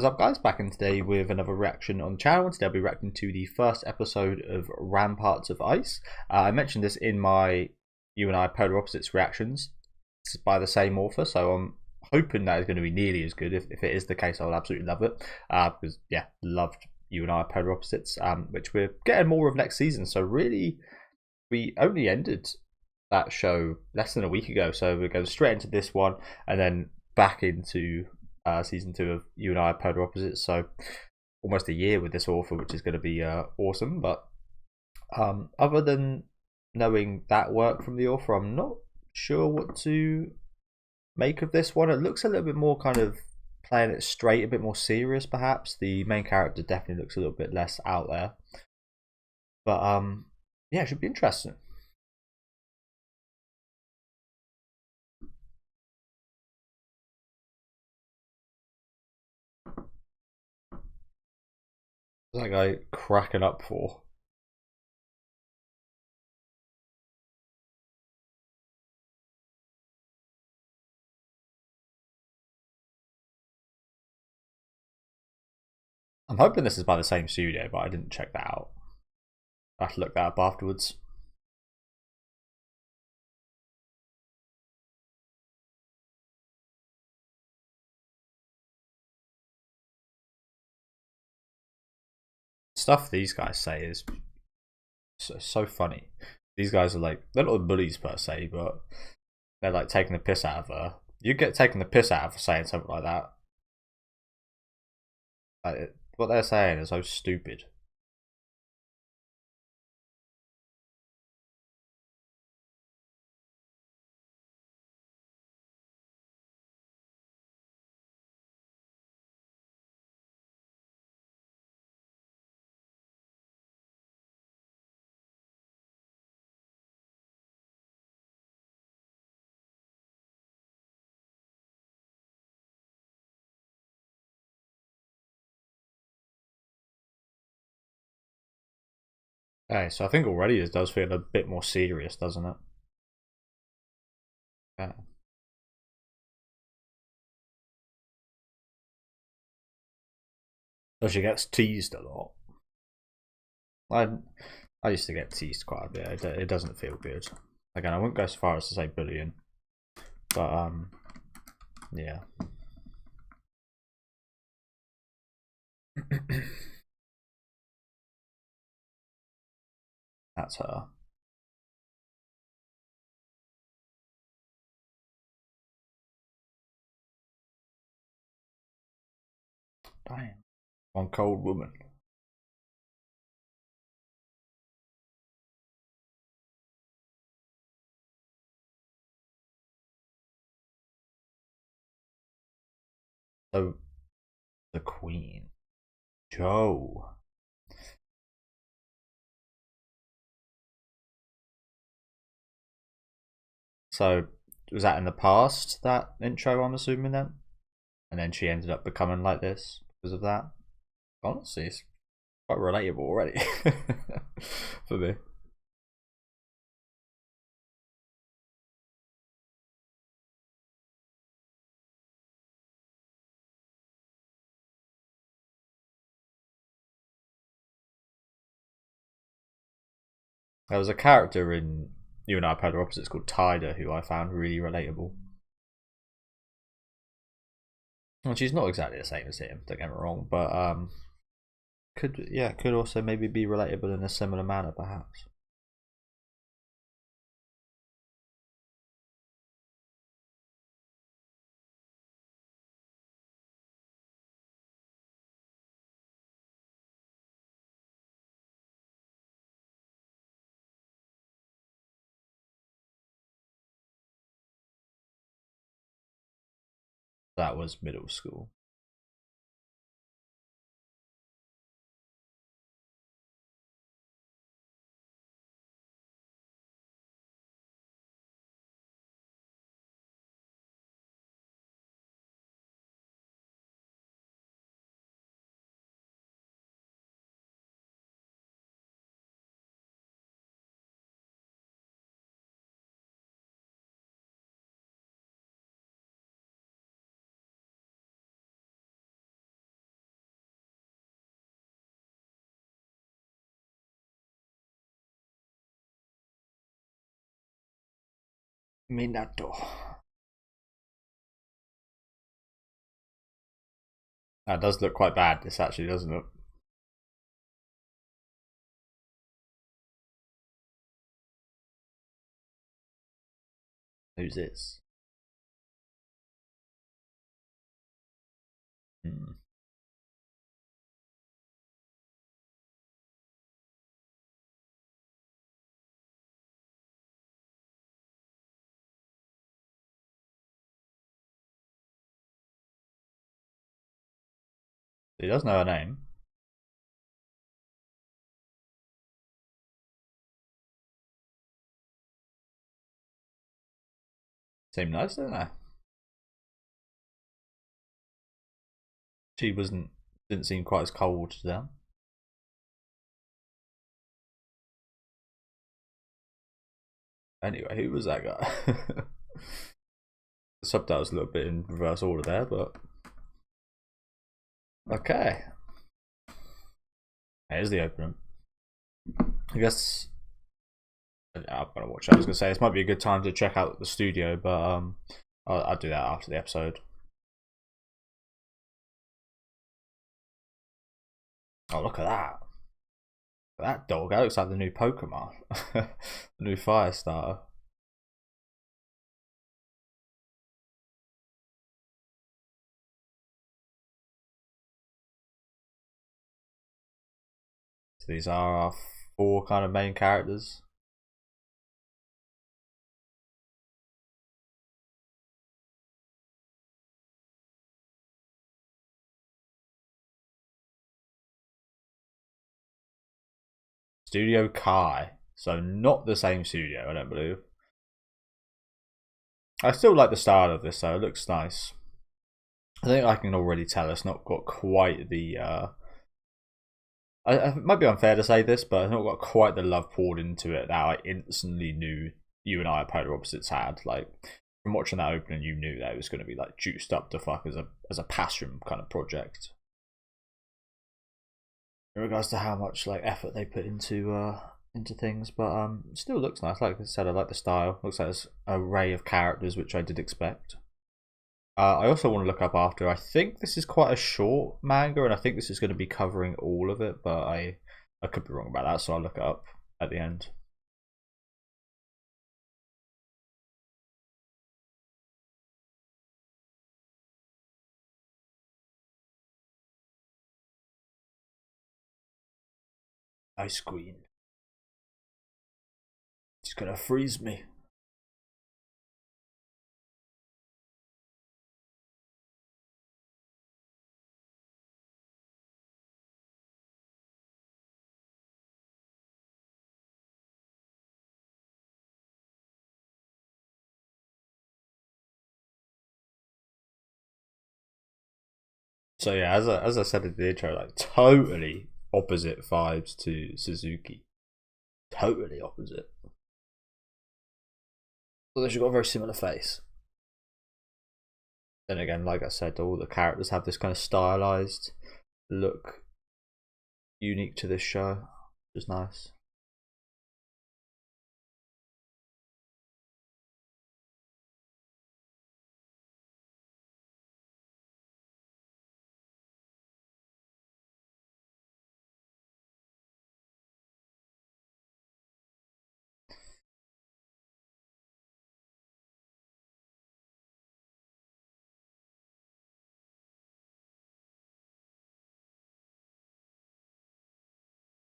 What's up, guys? Back in today with another reaction on the channel. Today I'll be reacting to the first episode of Ramparts of Ice. I mentioned this in my You and I Polar Opposites reactions. It's by the same author, so I'm hoping that is going to be nearly as good. If it is the case, I'll absolutely love it. Because, yeah, loved You and I Polar Opposites, which we're getting more of next season. So, really, we only ended that show less than a week ago. So, we're going straight into this one and then back into season 2 of You and I Polar Opposites. So almost a year with this author, which is going to be awesome. But other than knowing that work from the author, I'm not sure what to make of this one. It looks a little bit more kind of playing it straight, a bit more serious perhaps. The main character definitely looks a little bit less out there. But yeah, it should be interesting. What's that guy cracking up for? I'm hoping this is by the same studio, but I didn't check that out. I have to look that up afterwards. Stuff these guys say is so funny. These guys are like, they're not bullies per se, but they're like taking the piss out of her. You get taken the piss out of for saying something like that. Like, what they're saying is so stupid. Okay, so I think already this does feel a bit more serious, doesn't it? Yeah. So she gets teased a lot. I I used to get teased quite a bit. It doesn't feel good. Again, I wouldn't go as far as to say bullying, but yeah. That's her. Damn. One cold woman. So the queen. Joe. So was that in the past, that intro, I'm assuming then? And then she ended up becoming like this because of that? Honestly, it's quite relatable already for me. There was a character in You and I Polar Opposites called Tyder who I found really relatable. And she's not exactly the same as him, don't get me wrong, but could also maybe be relatable in a similar manner perhaps. That was middle school. Minato. That does look quite bad, this actually, doesn't it? Who's this? Hmm. He does know her name. Seem nice, don't they? She didn't seem quite as cold to them. Anyway, who was that guy? The subtitles a little bit in reverse order there, but okay. Here's the opening. I guess I'm gonna watch it. I was gonna say this might be a good time to check out the studio, but I'll do that after the episode. Oh, look at that! That dog. That looks like the new Pokemon, the new fire starter. So these are our four kind of main characters. Studio Kai. So not the same studio, I don't believe. I still like the style of this though. It looks nice. I think I can already tell it's not got quite the. It might be unfair to say this, but it's not got quite the love poured into it that I instantly knew you and I, polar opposites, had. Like from watching that opening, you knew that it was going to be like juiced up to fuck as a passion kind of project. In regards to how much like effort they put into things, but still looks nice. Like I said, I like the style. Looks like there's an array of characters, which I did expect. I also want to look up after. I think this is quite a short manga, and I think this is going to be covering all of it, but I could be wrong about that, so I'll look it up at the end. Ice Queen. She's gonna freeze me. So yeah, as I said in the intro, like totally opposite vibes to Suzuki. Totally opposite. Although she's got a very similar face. Then again, like I said, all the characters have this kind of stylized look unique to this show, which is nice.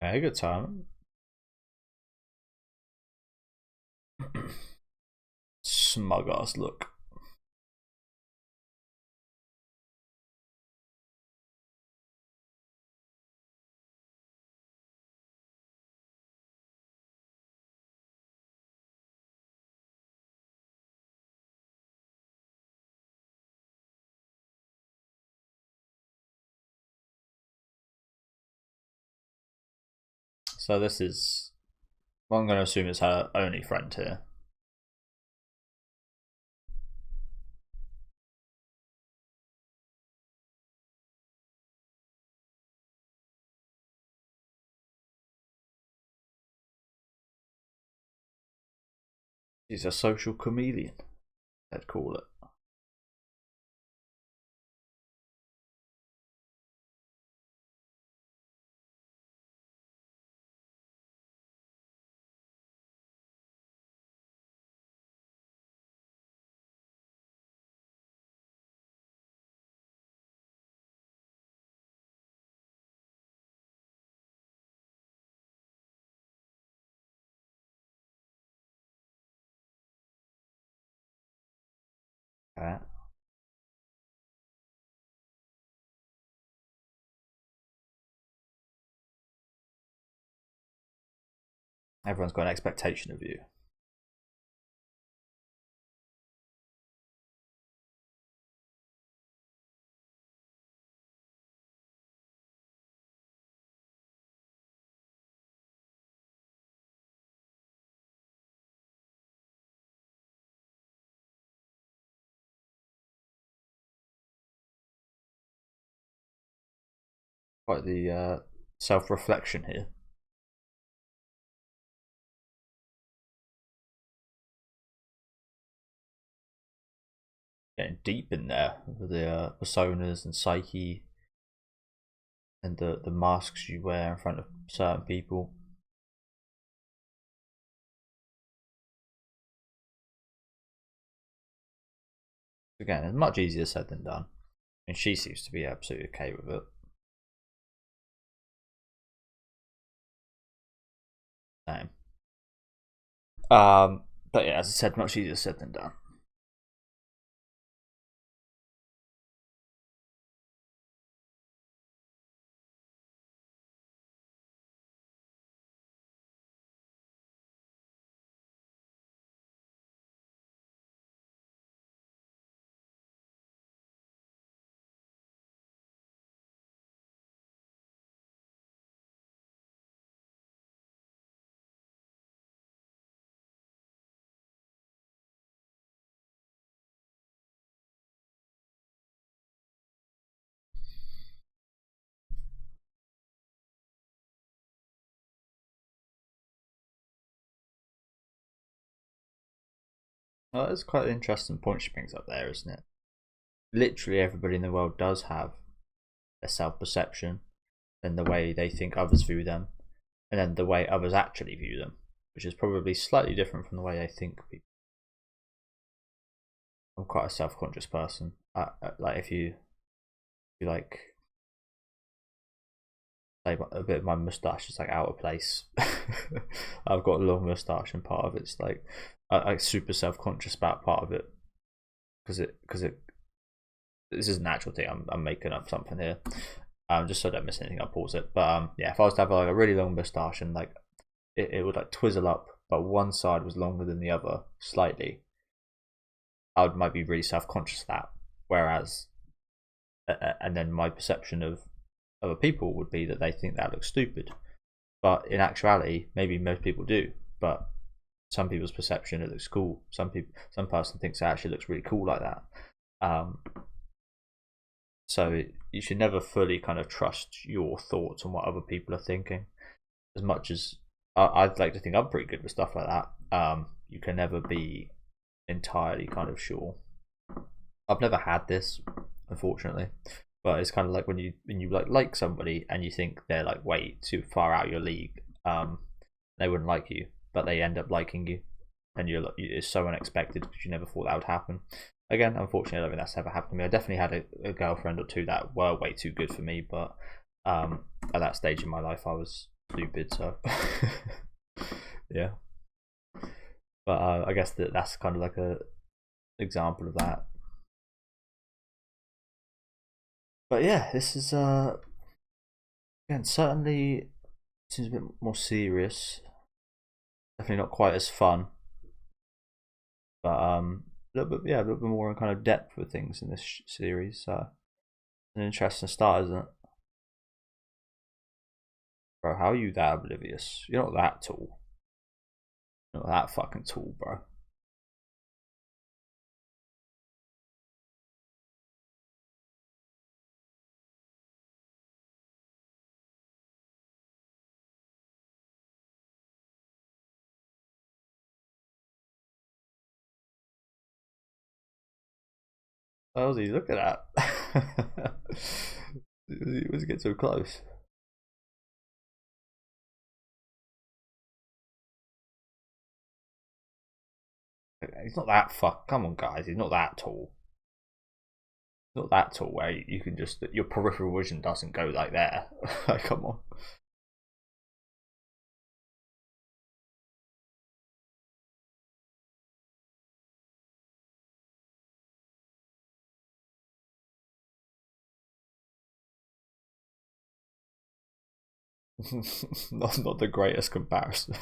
Yeah, good time. Smug ass look. So this is, well, I'm going to assume it's her only friend here. He's a social chameleon, they'd call it. Right. Everyone's got an expectation of you. Quite the self-reflection here. Getting deep in there with the personas and psyche and the masks you wear in front of certain people. Again, it's much easier said than done. And she seems to be absolutely okay with it. Same. But yeah, as I said, much easier said than done. Well, that's quite an interesting point she brings up there, isn't it? Literally everybody in the world does have a self-perception and the way they think others view them, and then the way others actually view them, which is probably slightly different from the way they think people. I'm quite a self-conscious person. Like if you like say a bit of my moustache is like out of place. I've got a long moustache, and part of it's like I'm super self-conscious about part of it because it this is a natural thing. I'm making up something here. Just so I don't miss anything, I'll pause it. But yeah, if I was to have like a really long moustache and like it would like twizzle up, but one side was longer than the other slightly, might be really self-conscious of that. Whereas, and then my perception of other people would be that they think that looks stupid, but in actuality, maybe most people do. But some people's perception, it looks cool. Some person thinks it actually looks really cool like that. So you should never fully kind of trust your thoughts on what other people are thinking. As much as I'd like to think I'm pretty good with stuff like that, you can never be entirely kind of sure. I've never had this, unfortunately, but it's kind of like when you like somebody and you think they're like way too far out your league, they wouldn't like you, but they end up liking you, and it's so unexpected because you never thought that would happen. Again, unfortunately, I don't think that's ever happened to me. I definitely had a girlfriend or two that were way too good for me, but at that stage in my life, I was stupid. So yeah, but I guess that's kind of like a example of that. But yeah, this is again certainly seems a bit more serious. Definitely not quite as fun, but a little bit more in kind of depth with things in this series. So an interesting start, isn't it? Bro, how are you that oblivious? You're not that tall. You're not that fucking tall, bro. What was he looking at? Was he get so close? He's not that fuck. Come on, guys. He's not that tall. He's not that tall where you can just your peripheral vision doesn't go like there. Like, come on. Not the greatest comparison.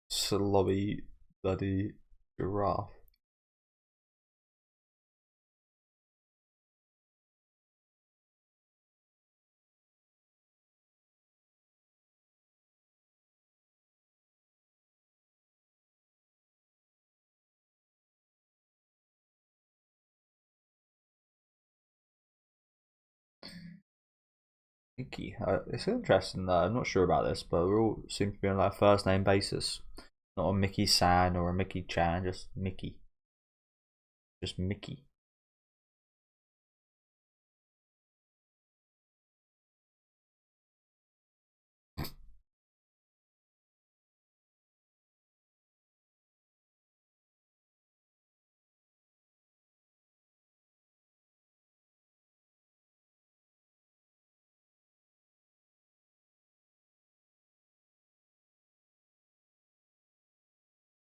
Slobby bloody giraffe. Mickey. It's interesting. I'm not sure about this, but we all seem to be on like a first name basis. Not a Mickey San or a Mickey Chan, just Mickey. Just Mickey.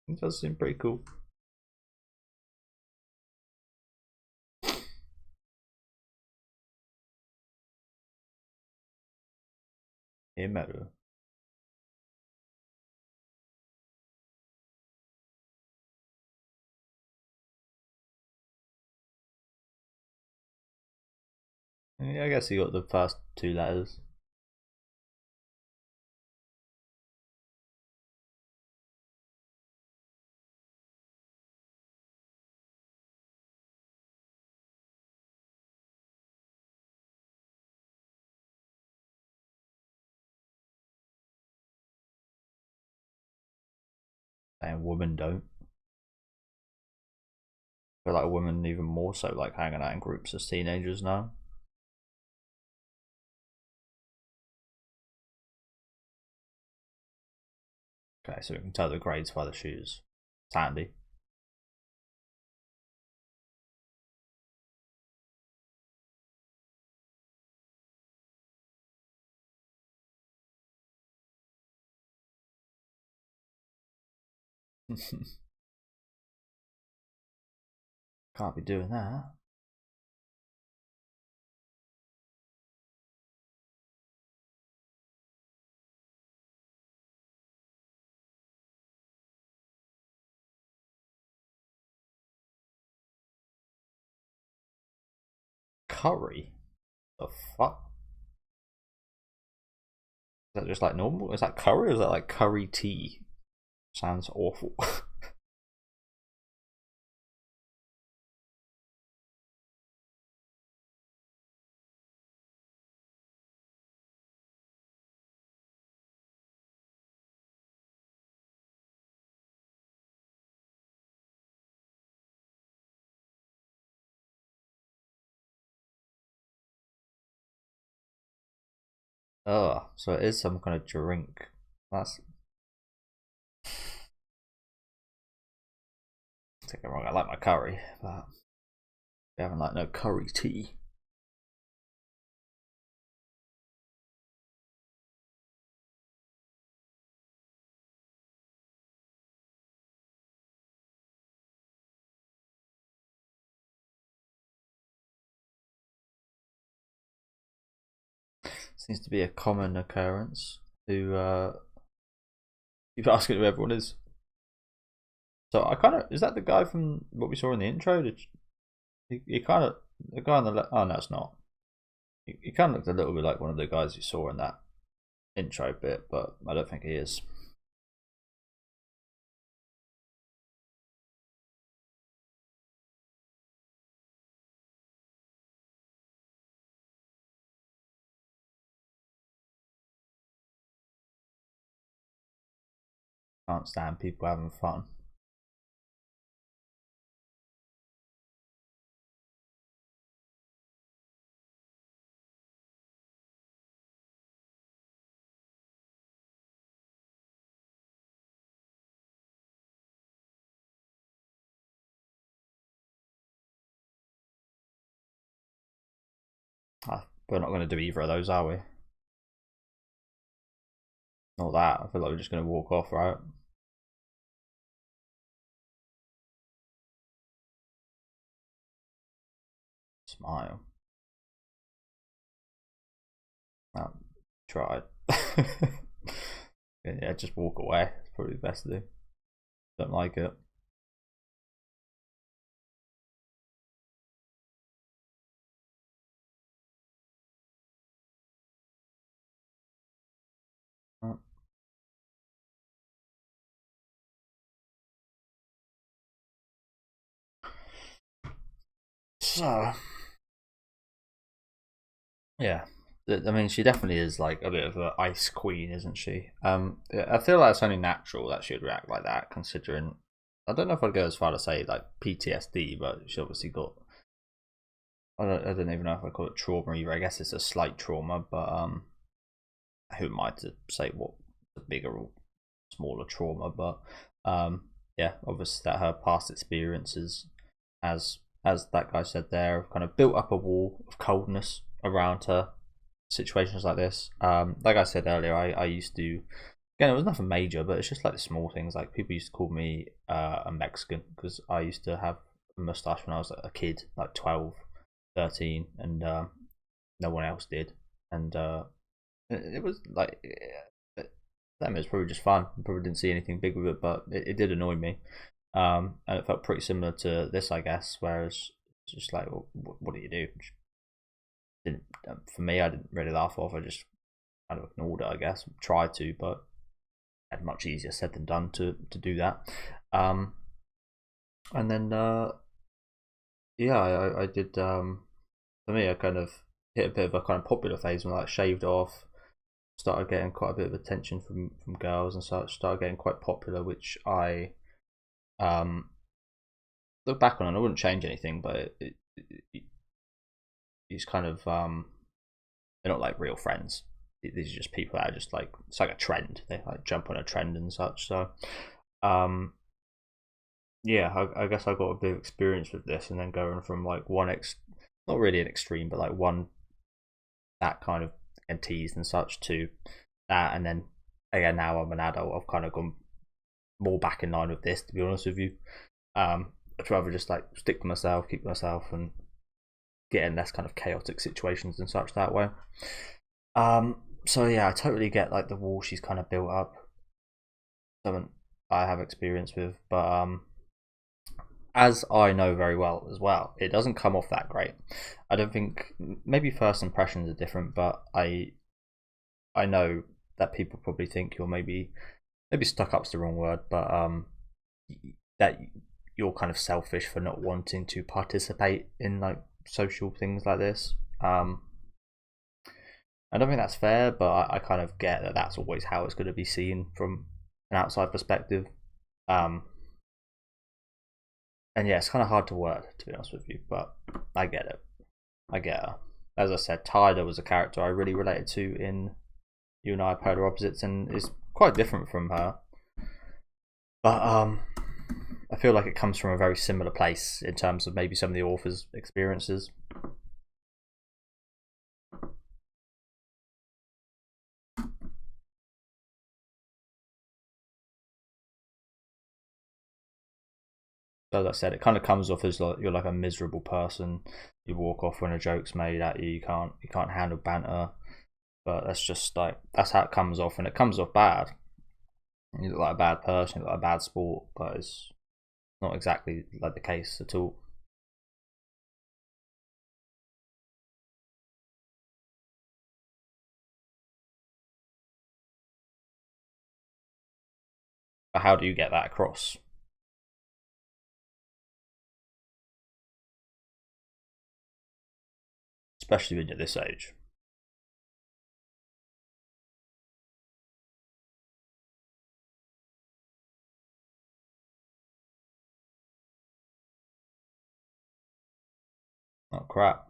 It does seem pretty cool. Emeru. Yeah, I guess he got the first two letters. And women don't. But like women even more so like hanging out in groups as teenagers now. Okay, so we can tell the grades by the shoes. It's handy. Can't be doing that. Curry? The fuck? Is that just like normal? Is that curry or is that like curry tea? Sounds awful. Oh, so it is some kind of drink. That's take it wrong. I like my curry, but we haven't like no curry tea. Seems to be a common occurrence. Who keep asking who everyone is. So I kind of is that the guy from what we saw in the intro? He kind of the guy on the left. Oh no, it's not. He kind of looked a little bit like one of the guys you saw in that intro bit, but I don't think he is. Can't stand people having fun. we're not going to do either of those, are we? Not that. I feel like we're just going to walk off, right? Smile. Oh, tried. Yeah, just walk away. It's probably the best to do. Don't like it. So, yeah. I mean, she definitely is like a bit of an ice queen, isn't she? I feel like it's only natural that she'd react like that, considering. I don't know if I'd go as far to say like PTSD, but she obviously got. I don't even know if I call it trauma either. I guess it's a slight trauma, but who am I to say what the bigger or smaller trauma? But yeah, obviously that her past experiences, as that guy said there, kind of built up a wall of coldness around her. Situations like this, like I said earlier, I used to. Again, it was nothing major, but it's just like the small things. Like people used to call me a Mexican because I used to have a mustache when I was a kid, like 12, 13, and no one else did. And it was like that was probably just fun. I probably didn't see anything big with it, but it did annoy me. And it felt pretty similar to this, I guess. Whereas it's just like, well, what do you do? Didn't For me, I didn't really laugh off. I just kind of ignored it, I guess. Tried to, but had much easier said than done to do that. Um, and then yeah, I did. For me, I kind of hit a bit of a kind of popular phase when I like shaved off, started getting quite a bit of attention from girls and such. Started getting quite popular, which I um look back on, and I wouldn't change anything, but it's kind of they're not like real friends. These are just people that are just like, it's like a trend. They like jump on a trend and such. So um yeah, I guess I got a bit of experience with this, and then going from like not really an extreme, but like one that kind of and teased and such to that, and then again now I'm an adult, I've kind of gone more back in line with this. To be honest with you, I'd rather just like stick to myself, keep myself, and get in less kind of chaotic situations and such that way. So yeah, I totally get like the wall she's kind of built up. Something I have experience with, but as I know very well as well, it doesn't come off that great. I don't think, maybe first impressions are different, but I know that people probably think you're maybe stuck up's the wrong word, but that you're kind of selfish for not wanting to participate in like social things like this. I don't think that's fair, but I kind of get that that's always how it's going to be seen from an outside perspective. Um, and yeah, it's kind of hard to word, to be honest with you, but I get it. I get her. As I said, Tyler was a character I really related to in You and I Are Polar Opposites, and is quite different from her. But I feel like it comes from a very similar place in terms of maybe some of the author's experiences. As I said, it kind of comes off as like you're like a miserable person. You walk off when a joke's made at you. You can't handle banter. But that's just like that's how it comes off, and it comes off bad. You look like a bad person, you look like a bad sport, but it's not exactly like the case at all. But how do you get that across, especially when you're this age? Oh crap!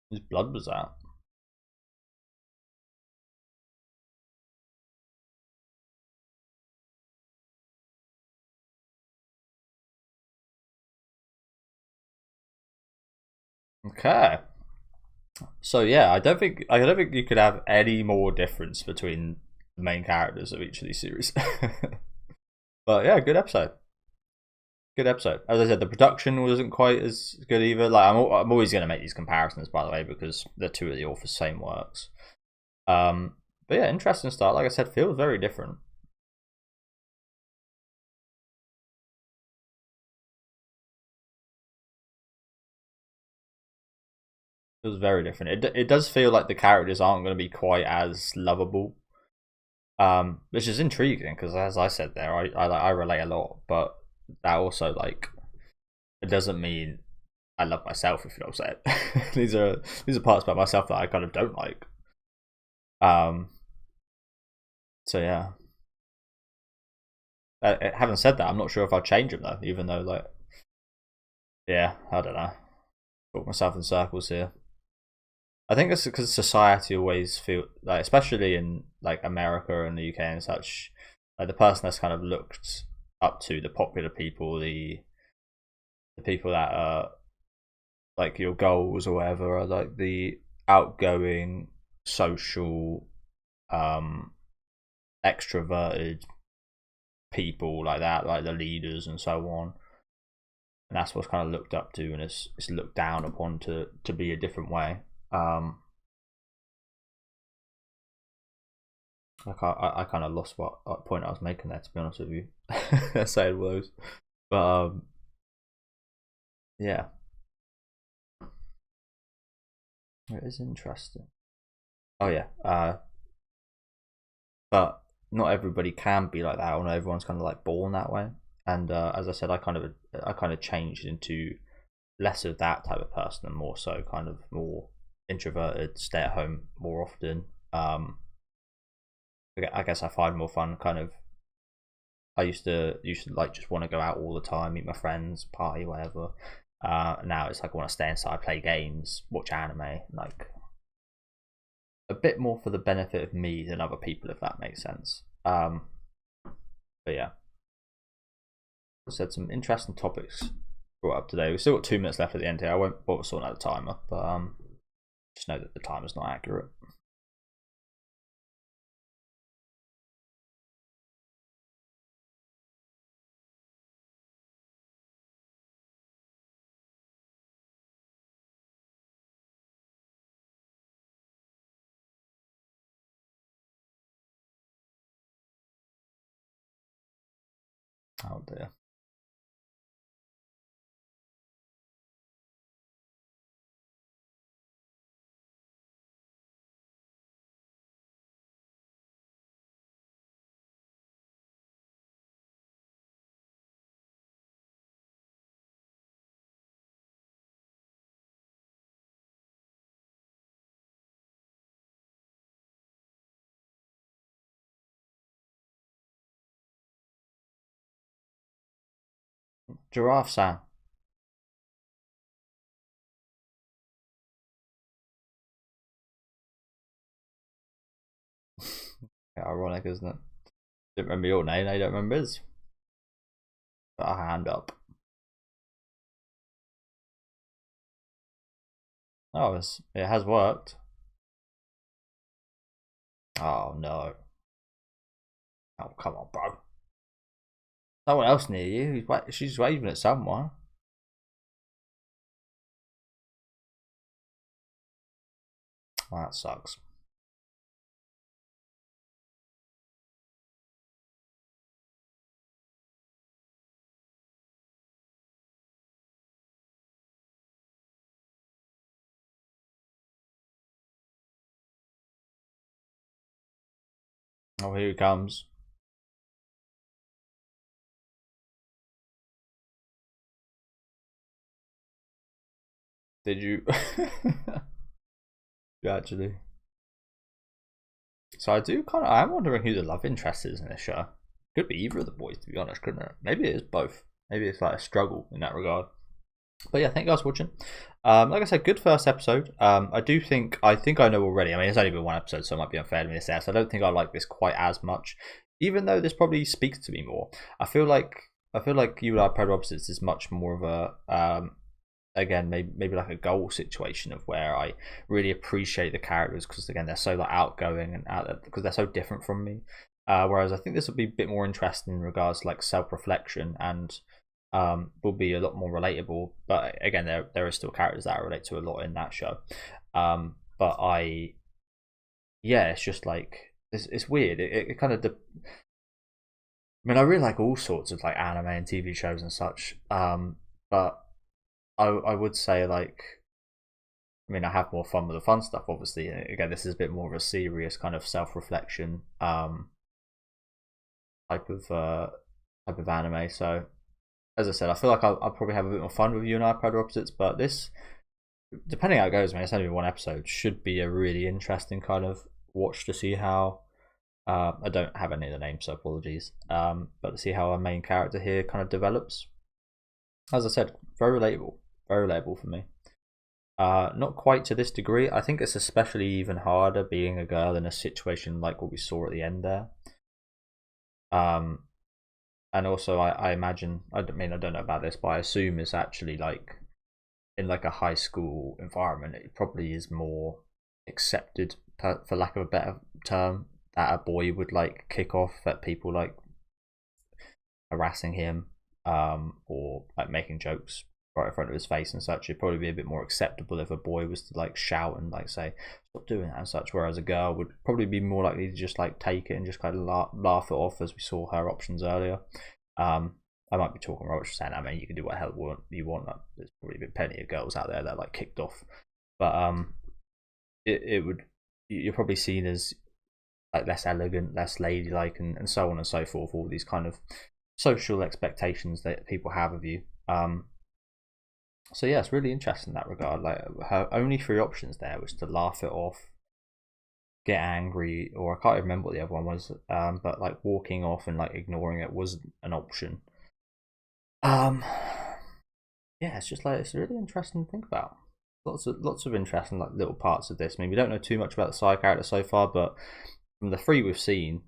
His blood was out. Okay. So yeah, I don't think you could have any more difference between the main characters of each of these series. But yeah, good episode. Good episode. As I said, the production wasn't quite as good either. Like I'm always going to make these comparisons, by the way, because they're two of the author's same works. But yeah, interesting start. Like I said, feels very different. Feels very different. It does feel like the characters aren't going to be quite as lovable. Which is intriguing because, as I said there, I relate a lot, but that also like it doesn't mean I love myself. If you know what I'm saying, these are parts about myself that I kind of don't like. Um, so yeah. Having said that, I'm not sure if I'll change them though. Even though, like, yeah, I don't know. Talk myself in circles here. I think it's because society always feel like, especially in like America and the UK and such, like the person that's kind of looked up to the popular people, the people that are like your goals or whatever, are like the outgoing, social, um, extroverted people like that, like the leaders and so on. And that's what's kind of looked up to, and it's looked down upon to be a different way. Um, I kind of lost what point I was making there, to be honest with you. Saying those, but yeah, it is interesting. Oh yeah, but not everybody can be like that, or not everyone's kind of like born that way. And as I said, I kind of changed into less of that type of person and more so kind of more introverted, stay at home more often. I guess I find more fun kind of. I used to like just want to go out all the time, meet my friends, party, whatever. Now it's like I want to stay inside, play games, watch anime, like a bit more for the benefit of me than other people, if that makes sense. But yeah, I said some interesting topics brought up today. We've still got 2 minutes left at the end here. I won't bother sorting out the timer, but just know that the timer's not accurate. Oh dear. Giraffe San. Yeah, ironic, isn't it? Didn't remember your name, now you don't remember his. Got a hand up. Oh, it has worked. Oh no. Oh, come on, bro. No one else near you. She's waving at someone. Oh, that sucks. Oh, here he comes. Did you? Actually. So I'm wondering who the love interest is in this show. Could be either of the boys, to be honest, couldn't it? Maybe it is both. Maybe it's like a struggle in that regard. But yeah, thank you guys for watching. Like I said, good first episode. I think I know already. I mean, it's only been one episode, so it might be unfair to me to say. So I don't think I like this quite as much, even though this probably speaks to me more. I feel like you and I Polar Opposites is much more of again, maybe like a goal situation of where I really appreciate the characters because again they're so like outgoing and out because they're so different from me. Whereas I think this will be a bit more interesting in regards to like self-reflection and will be a lot more relatable. But again, there are still characters that I relate to a lot in that show. But yeah, it's just like it's weird. It kind of. I mean, I really like all sorts of like anime and TV shows and such. But I would say like. I mean, I have more fun with the fun stuff, obviously. Again, this is a bit more of a serious kind of self-reflection type of anime. So, as I said, I feel like I'll probably have a bit more fun with you and I Polar Opposites. But this, depending how it goes, I mean, it's only one episode, should be a really interesting kind of watch to see how. I don't have any of the names, so apologies. But to see how our main character here kind of develops. As I said, very relatable for me. Not quite to this degree. I think it's especially even harder being a girl in a situation like what we saw at the end there. And also I imagine, I mean, I don't know about this, but I assume it's actually like in like a high school environment, it probably is more accepted, for lack of a better term, that a boy would like kick off at people like harassing him, or like making jokes right in front of his face and such. It'd probably be a bit more acceptable if a boy was to like shout and like say stop doing that and such, whereas a girl would probably be more likely to just like take it and just kind of laugh it off, as we saw her options earlier. I might be talking rubbish saying, I mean, you can do what the hell you want. There's probably been plenty of girls out there that like kicked off, but it would, you're probably seen as like less elegant, less ladylike, and so on and so forth. All these kind of social expectations that people have of you. So yeah, it's really interesting in that regard. Like her only three options there was to laugh it off, get angry, or I can't even remember what the other one was. But like walking off and like ignoring it was an option. Yeah, it's just like it's really interesting to think about. Lots of interesting like little parts of this. I mean, we don't know too much about the side character so far, but from the three we've seen,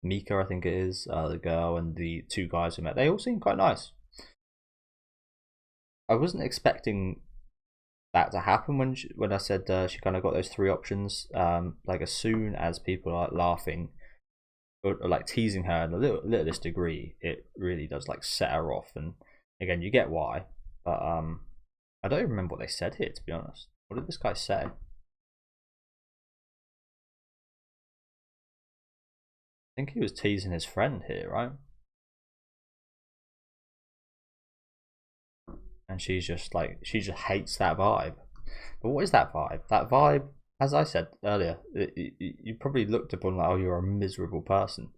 Mika, I think it is, the girl, and the two guys we met, they all seem quite nice. I wasn't expecting that to happen when I said she kind of got those three options. Like as soon as people are like laughing or like teasing her in a littlest degree, it really does like set her off. And again, you get why, but I don't even remember what they said here, to be honest. What did this guy say? I think he was teasing his friend here, right? And she's just like, she just hates that vibe. But what is that vibe? That vibe, as I said earlier, you probably looked upon like, oh, you're a miserable person,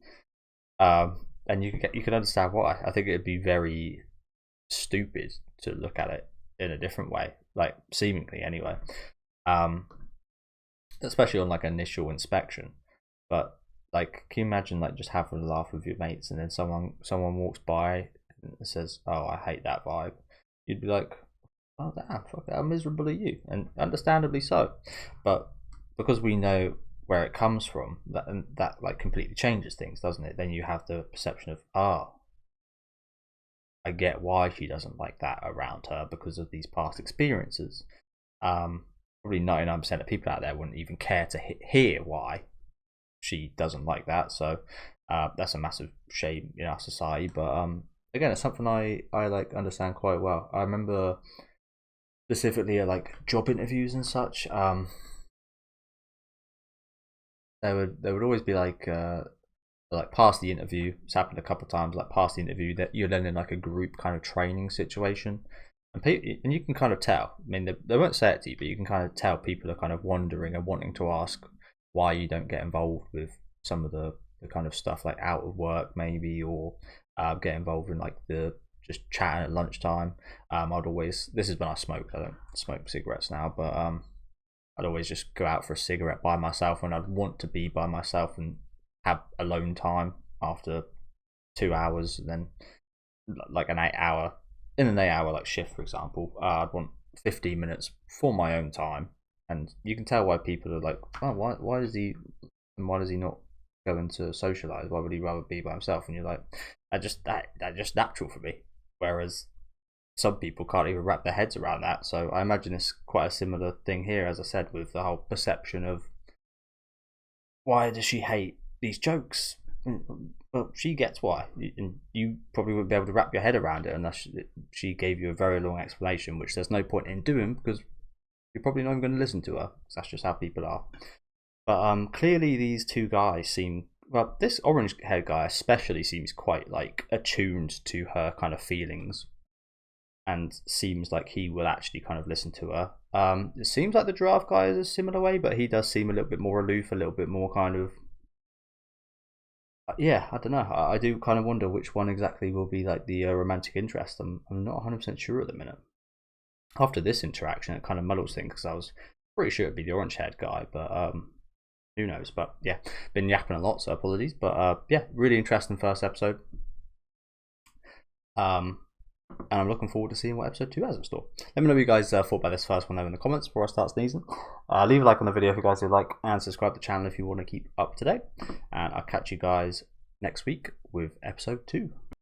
and you can understand why. I think it'd be very stupid to look at it in a different way, like seemingly anyway. Um, Especially on like initial inspection. But like, can you imagine like just having a laugh with your mates, and then someone walks by and says, "Oh, I hate that vibe." You'd be like, "Oh damn, fuck it, how miserable are you?" And understandably so. But because we know where it comes from, that like completely changes things, doesn't it? Then you have the perception of, oh, I get why she doesn't like that around her because of these past experiences. Probably 99% of people out there wouldn't even care to hear why she doesn't like that. So that's a massive shame in our society. But again, it's something I like understand quite well. I remember specifically like job interviews and such. There would always be like past the interview. It's happened a couple of times. Like past the interview, that you're then in like a group kind of training situation, and you can kind of tell. I mean, they won't say it to you, but you can kind of tell people are kind of wondering and wanting to ask why you don't get involved with some of the kind of stuff like out of work maybe, or get involved in like the just chatting at lunchtime. I'd always, this is when I smoked. I don't smoke cigarettes now, but I'd always just go out for a cigarette by myself when I'd want to be by myself and have alone time after 2 hours. And then like an 8 hour, in an 8 hour like shift, for example, I'd want 15 minutes for my own time. And you can tell why people are like, oh, why does he not go into socialize? Why would he rather be by himself? And you're like, that's just natural for me. Whereas some people can't even wrap their heads around that. So I imagine it's quite a similar thing here, as I said, with the whole perception of why does she hate these jokes? Well, she gets why, and you probably wouldn't be able to wrap your head around it unless she gave you a very long explanation, which there's no point in doing because you're probably not even going to listen to her, because that's just how people are. But clearly these two guys seem, well, this orange haired guy especially seems quite like attuned to her kind of feelings, and seems like he will actually kind of listen to her. It seems like the giraffe guy is a similar way, but he does seem a little bit more aloof, a little bit more kind of, yeah, I don't know. I do kind of wonder which one exactly will be like the romantic interest. I'm not 100% sure at the minute. After this interaction, it kind of muddles things because I was pretty sure it'd be the orange haired guy, but who knows? But yeah, been yapping a lot, so apologies. But yeah, really interesting first episode. And I'm looking forward to seeing what episode 2 has in store. Let me know what you guys thought about this first one over in the comments before I start sneezing. Leave a like on the video if you guys do like, and subscribe to the channel if you want to keep up to date. And I'll catch you guys next week with episode 2.